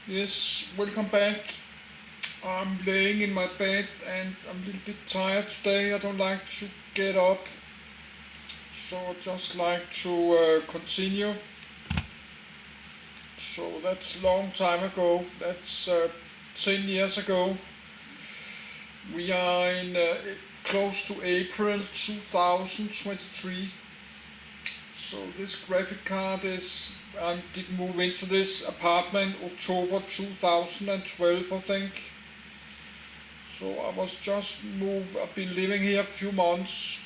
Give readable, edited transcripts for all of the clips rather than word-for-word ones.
Yes, welcome back. I'm laying in my bed and I'm a little bit tired today. I don't like to get up, so I just like to continue. So that's a long time ago. That's 10 years ago. We are in close to April 2023. So this graphic card is, I did move into this apartment October 2012, I think. So I was just moved, I've been living here a few months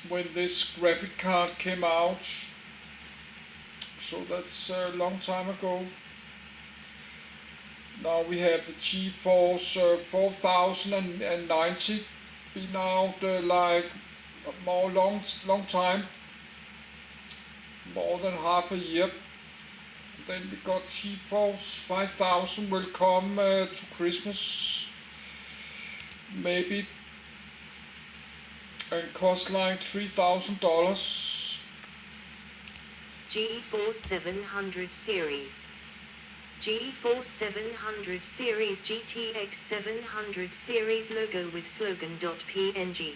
when this graphic card came out. So that's a long time ago. Now we have the GeForce 4090, been out like more long time, more than half a year. Then we got GeForce 5000 will come to Christmas, maybe, and cost like $3,000. GeForce 700 series. GeForce 700 series GTX 700 series logo with slogan.png.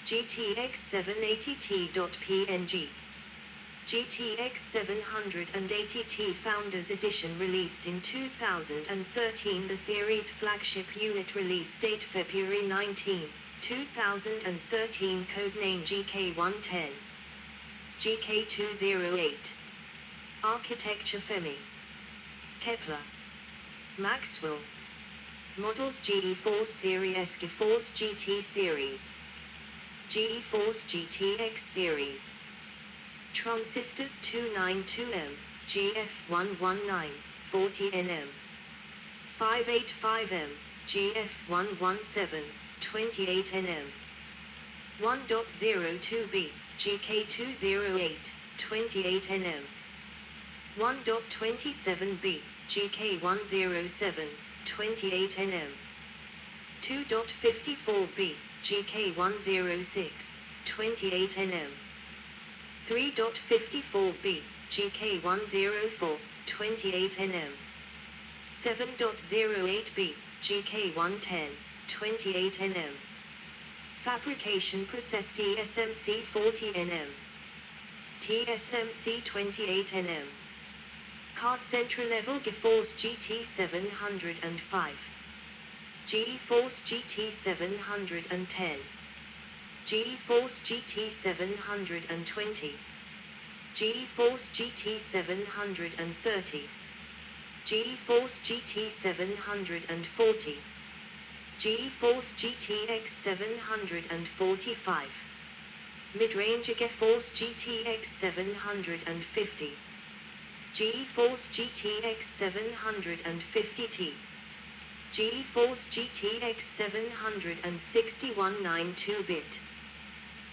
GTX 780t.png. GTX 780T Founders Edition released in 2013. The series flagship unit release date February 19, 2013. Codename GK110. GK208. Architecture Femi. Kepler. Maxwell. Models GeForce Series GeForce GT Series. GeForce GTX Series. Transistors 292M, GF119, 40nm. 585M, GF117, 28nm. 1.02B, GK208, 28nm. 1.27B, GK107, 28nm. 2.54B, GK106, 28nm. 3.54B, GK104, 28nm. 7.08B, GK110, 28nm. Fabrication process TSMC 40nm. TSMC 28nm. Card Central Level GeForce GT 705. GeForce GT 710. GeForce GT 720. GeForce GT 730. GeForce GT 740. GeForce GTX 745. Mid-range GeForce GTX 750. GeForce GTX 750T. GeForce GTX 761 92-bit.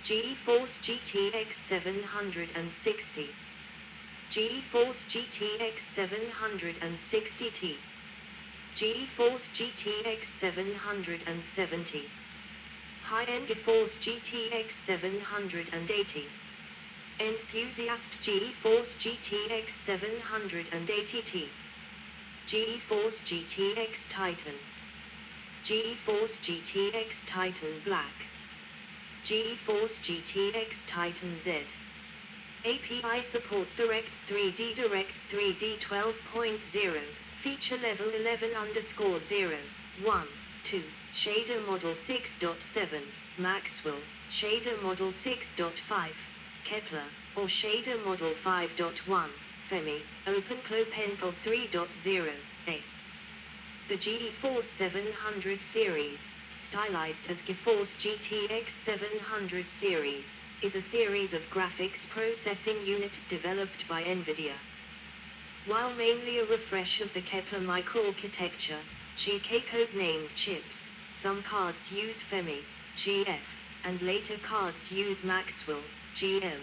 GeForce GTX 760. GeForce GTX 760T. GeForce GTX 770. High-end GeForce GTX 780. Enthusiast GeForce GTX 780T. GeForce GTX Titan. GeForce GTX Titan Black. GeForce GTX Titan Z. API support Direct 3D 12.0. Feature level 11_0. 1, 2. Shader model 6.7. Maxwell. Shader model 6.5. Kepler. Or shader model 5.1. Femi. OpenCloPencal 3.0. A. The GeForce 700 series, stylized as GeForce GTX 700 series, is a series of graphics processing units developed by Nvidia. While mainly a refresh of the Kepler microarchitecture, GK code-named chips, some cards use Femi, GF, and later cards use Maxwell, GM.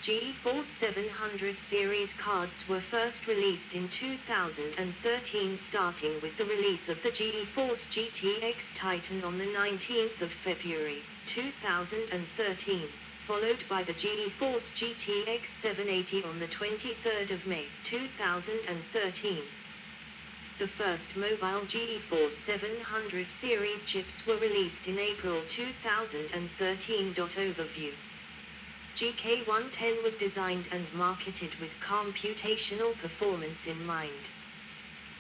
GeForce 700 series cards were first released in 2013, starting with the release of the GeForce GTX Titan on the 19th of February, 2013, followed by the GeForce GTX 780 on the 23rd of May 2013. The first mobile GeForce 700 series chips were released in April 2013. Overview: GK110 was designed and marketed with computational performance in mind.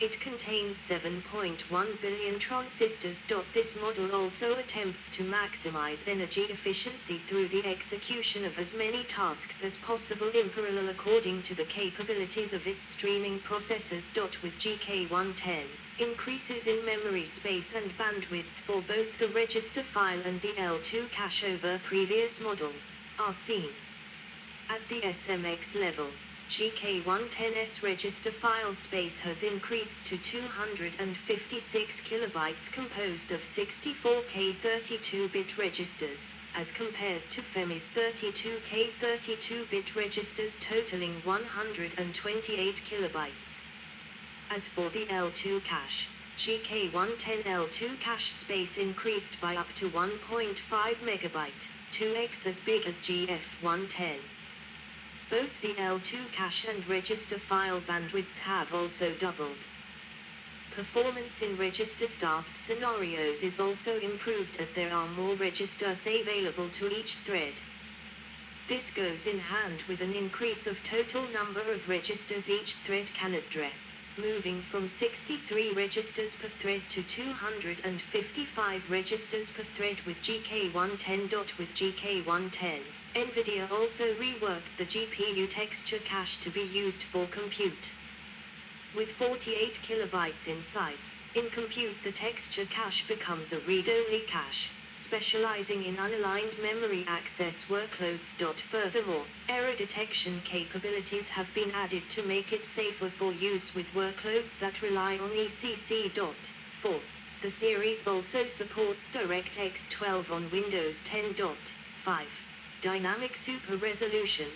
It contains 7.1 billion transistors. This model also attempts to maximize energy efficiency through the execution of as many tasks as possible in parallel according to the capabilities of its streaming processors. With GK110, increases in memory space and bandwidth for both the register file and the L2 cache over previous models are seen. At the SMX level, GK110's register file space has increased to 256 kilobytes composed of 64K 32-bit registers, as compared to FEMI's 32K 32-bit registers totaling 128 kilobytes. As for the L2 cache, GK110 L2 cache space increased by up to 1.5 megabyte, 2x as big as GF110. Both the L2 cache and register file bandwidth have also doubled. Performance in register-starved scenarios is also improved as there are more registers available to each thread. This goes in hand with an increase of total number of registers each thread can address, moving from 63 registers per thread to 255 registers per thread with GK110. With GK110, Nvidia also reworked the GPU texture cache to be used for compute. With 48 kilobytes in size, in compute the texture cache becomes a read-only cache, specializing in unaligned memory access workloads. Furthermore, error detection capabilities have been added to make it safer for use with workloads that rely on ECC. 4. The series also supports DirectX 12 on Windows 10.5. Dynamic Super Resolution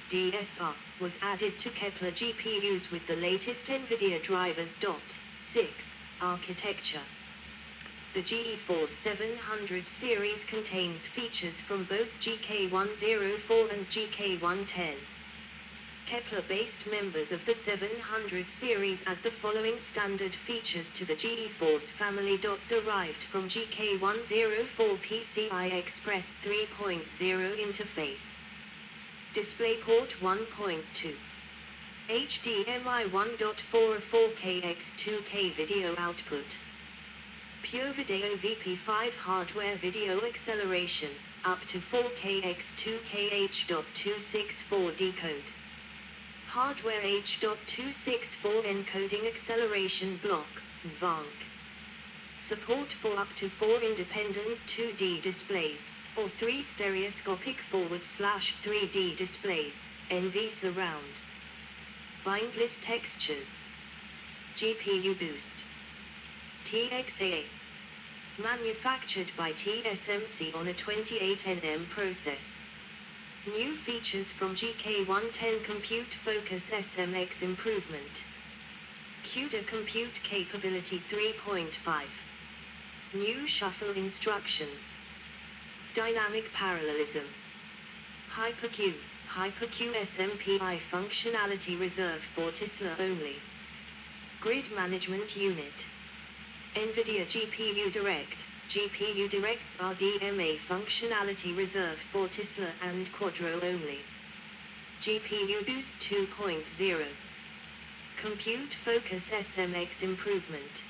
(DSR) was added to Kepler GPUs with the latest Nvidia drivers. 6. Architecture. The GeForce 700 series contains features from both GK104 and GK110. Kepler-based members of the 700 series add the following standard features to the GeForce family. Derived from GK104 PCI Express 3.0 interface. DisplayPort 1.2. HDMI 1.4 4K x 2K video output. Pure Video VP5 hardware video acceleration, up to 4K x 2K H.264 decode. Hardware H.264 encoding acceleration block, VANC. Support for up to 4 independent 2D displays, or 3 stereoscopic forward/3D displays, NV surround. Bindless textures. GPU boost. TXA. Manufactured by TSMC on a 28nm process. New features from GK110 Compute Focus SMX improvement. CUDA Compute Capability 3.5. New shuffle instructions. Dynamic parallelism. HyperQ SMPI functionality reserved for Tesla only. Grid Management Unit. Nvidia GPU Direct. GPU Direct's RDMA functionality reserved for Tesla and Quadro only. GPU Boost 2.0. Compute Focus SMX improvement.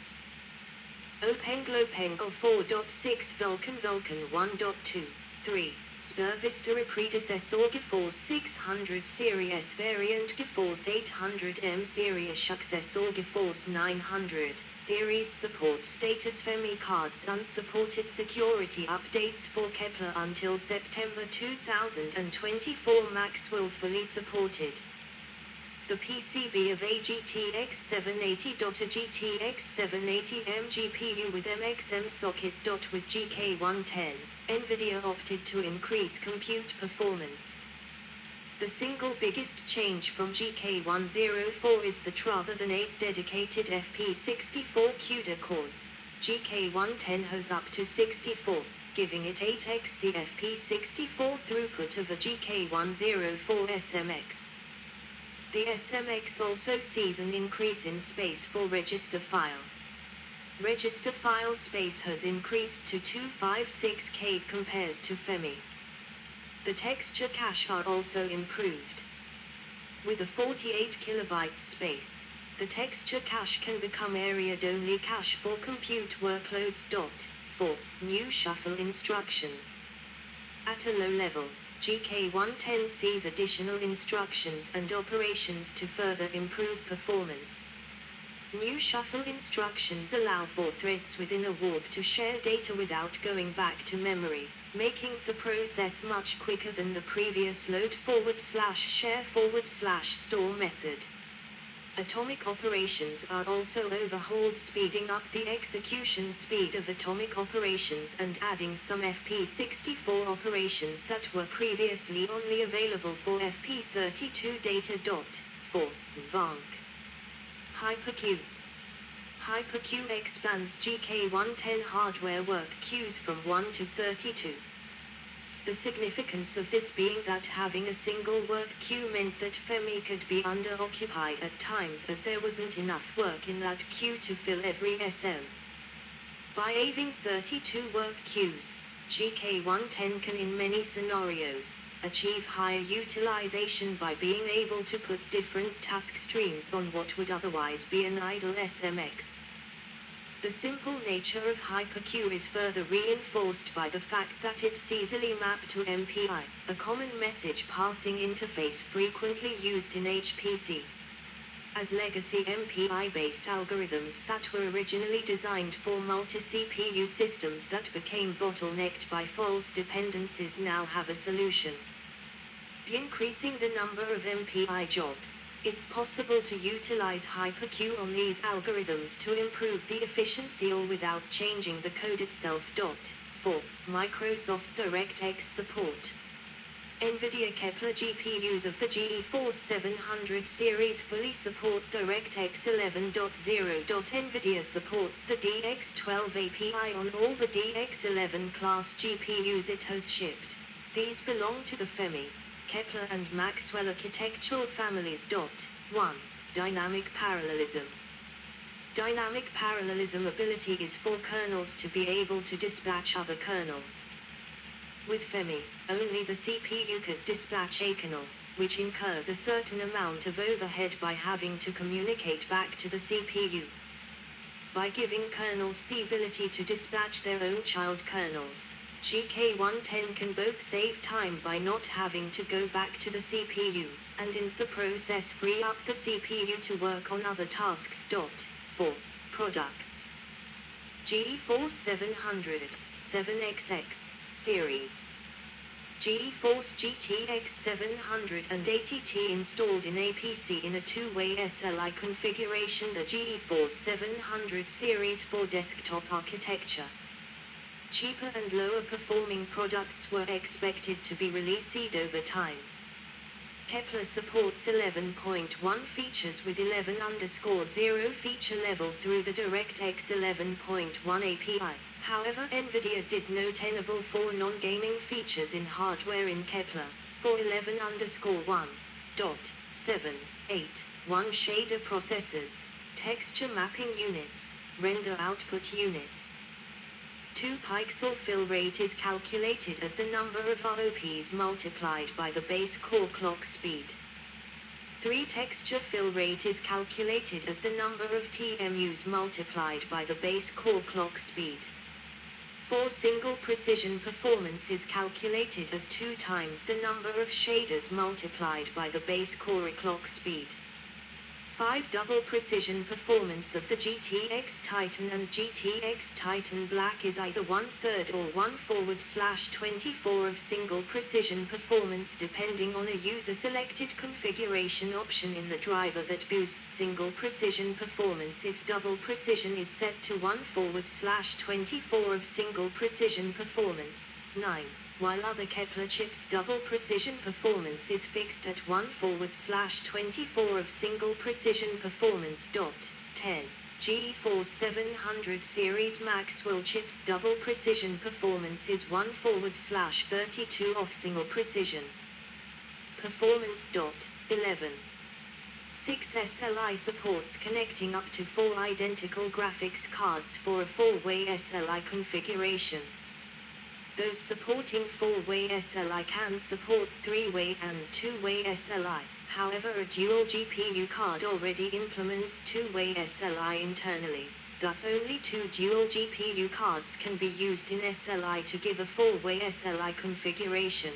OpenGL 4.6 Vulkan 1.2. 3. Spur Vista predecessor GeForce 600 series variant GeForce 800M series successor GeForce 900 series support status FEMI cards unsupported security updates for Kepler until September 2024 Max will fully supported. The PCB of a GTX 780. A GTX 780M GPU with MXM socket. With GK110, Nvidia opted to increase compute performance. The single biggest change from GK104 is that rather than 8 dedicated FP64 CUDA cores, GK110 has up to 64 giving it 8x the FP64 throughput of a GK104 SMX. The SMX also sees an increase in space for register file. Register file space has increased to 256K compared to FEMI. The texture cache are also improved. With a 48 KB space, the texture cache can become area-only cache for compute workloads. 4. New shuffle instructions. At a low level, GK110 sees additional instructions and operations to further improve performance. New shuffle instructions allow for threads within a warp to share data without going back to memory, making the process much quicker than the previous load/share/store method. Atomic operations are also overhauled, speeding up the execution speed of atomic operations and adding some FP64 operations that were previously only available for FP32 data. 4. VANC. HyperQ. HyperQ expands GK110 hardware work queues from 1 to 32. The significance of this being that having a single work queue meant that FEMI could be under-occupied at times as there wasn't enough work in that queue to fill every SO. By having 32 work queues, GK110 can in many scenarios achieve higher utilization by being able to put different task streams on what would otherwise be an idle SMX. The simple nature of HyperQ is further reinforced by the fact that it's easily mapped to MPI, a common message passing interface frequently used in HPC. As legacy MPI-based algorithms that were originally designed for multi-CPU systems that became bottlenecked by false dependencies now have a solution. By increasing the number of MPI jobs, it's possible to utilize HyperQ on these algorithms to improve the efficiency all without changing the code itself. 4. Microsoft DirectX support. Nvidia Kepler GPUs of the GeForce 700 series fully support DirectX 11.0. Nvidia supports the DX12 API on all the DX11 class GPUs it has shipped. These belong to the FEMI, Kepler and Maxwell architectural families. 1. Dynamic parallelism. Dynamic parallelism ability is for kernels to be able to dispatch other kernels. With FEMI, only the CPU could dispatch a kernel, which incurs a certain amount of overhead by having to communicate back to the CPU. By giving kernels the ability to dispatch their own child kernels, GK110 can both save time by not having to go back to the CPU, and in the process free up the CPU to work on other tasks. 4. Products. GeForce 700, 7XX, series. GeForce GTX 780T installed in APC in a two-way SLI configuration. The GeForce 700 series for desktop architecture. Cheaper and lower performing products were expected to be released over time. Kepler supports 11.1 features with 11_0 feature level through the DirectX 11.1 API. However, Nvidia did no tenable for non-gaming features in hardware in Kepler, for 11_1.781 shader processors, texture mapping units, render output units. 2 pixel fill rate is calculated as the number of ROPs multiplied by the base core clock speed. 3 texture fill rate is calculated as the number of TMUs multiplied by the base core clock speed. 4 single precision performance is calculated as 2 times the number of shaders multiplied by the base core clock speed. 5 double precision performance of the GTX Titan and GTX Titan Black is either 1/3 or 1/24 of single precision performance depending on a user selected configuration option in the driver that boosts single precision performance if double precision is set to 1/24 of single precision performance. 9. While other Kepler chips' double precision performance is fixed at 1/24 of single precision performance. 10. GeForce 700 series Maxwell chips double precision performance is 1/32 off single precision. Performance. 11. 6 SLI supports connecting up to 4 identical graphics cards for a 4-way SLI configuration. Those supporting 4-way SLI can support 3-way and 2-way SLI. However, a dual GPU card already implements 2-way SLI internally. Thus only 2 dual GPU cards can be used in SLI to give a 4-way SLI configuration.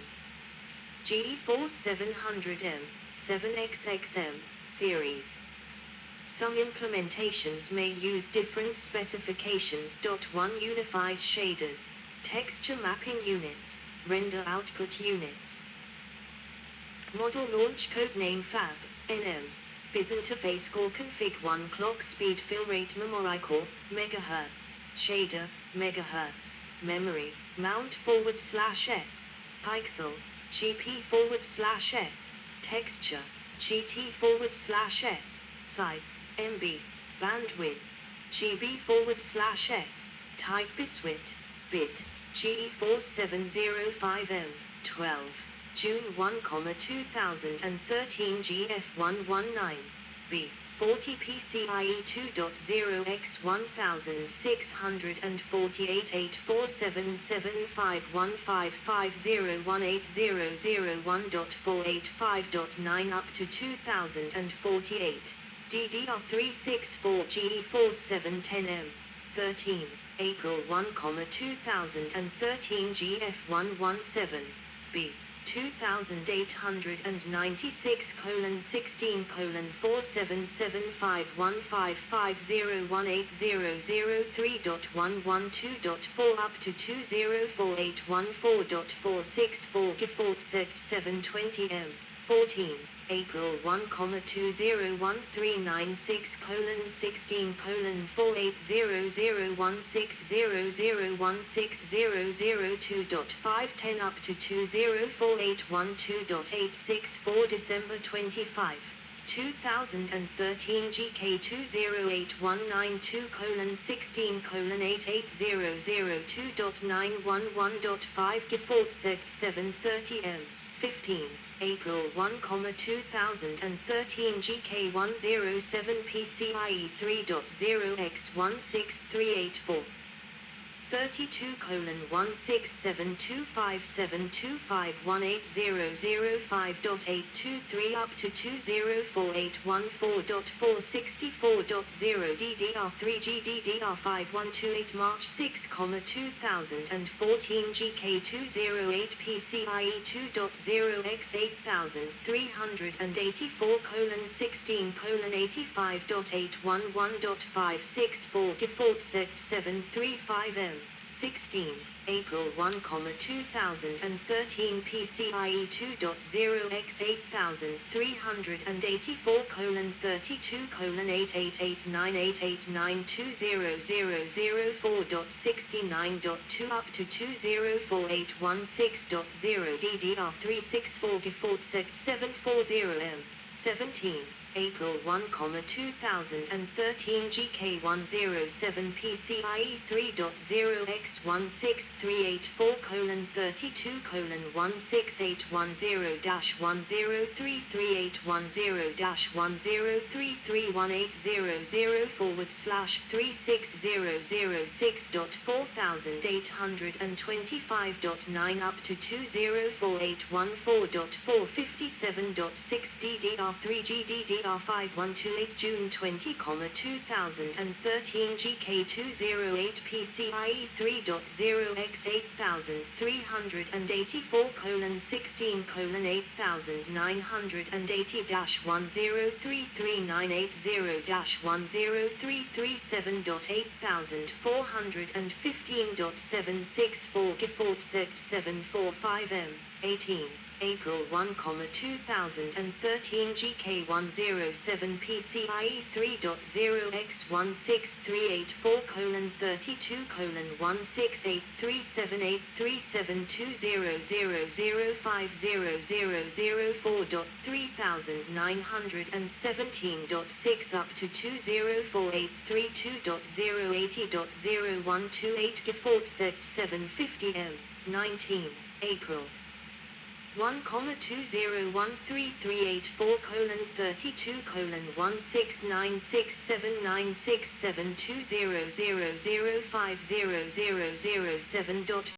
GeForce 700M, 7xxM series. Some implementations may use different specifications. 1 Unified shaders, texture mapping units, render output units. Model launch codename Fab, NM. Biz interface core config 1 clock speed fill rate memory core, megahertz, shader, megahertz, memory, mount /s, pixel, GP /s, texture, GT /s, size, MB, bandwidth, GB /s, type biswit, bit, GeForce 705M, 12. June 1, 2013 GF119, B, 40 PCIe 2.0 x 1648 847751550180001.485.9 up to 2048, DDR364 GeForce 710M, 13. April 1, 2013 GF117, B, 2896:16:4751550180003.112.4 up to 204814.464 GeForce 720M, 14. April 1, 201396:16:4800160016002.510 up to 204812.864 December 25, 2013 GK20819:16:880002.911.5 GeForce 730M, 15. April 1, 2013 GK107 PCIe 3.0 x 16384. 32:1672572518005.823 up to 204814.464.0 DDR3 GDDR5128 March 6, 2014 GK208 PCIe 2.0 x 8384:16:85.811.564 GeForce 735M, 16. April 1, 2013 PCIe 2.0 x 8340:32:8889889200004.69.2 up to 204816.0 DDR364 GeForce 740M, 17. April 1, 2013 GK107 PCIe 3.0 x 160.10.1033810.1033810.103318006.4000.825.9 up to 204814.457.6 DDR3 GDDR5128 June 20, 2013 GK208 PCIe 3.0 x 8340:16:8,380-1033980-10337.8415.764 GeForce 745M, 18. April 1, 2013 GK107 PCIe 3.0x1638437200050004.3917.6 up to 204832.080.0128 GeForce 750M 19 April 1, 2013384:32:16967967200050007.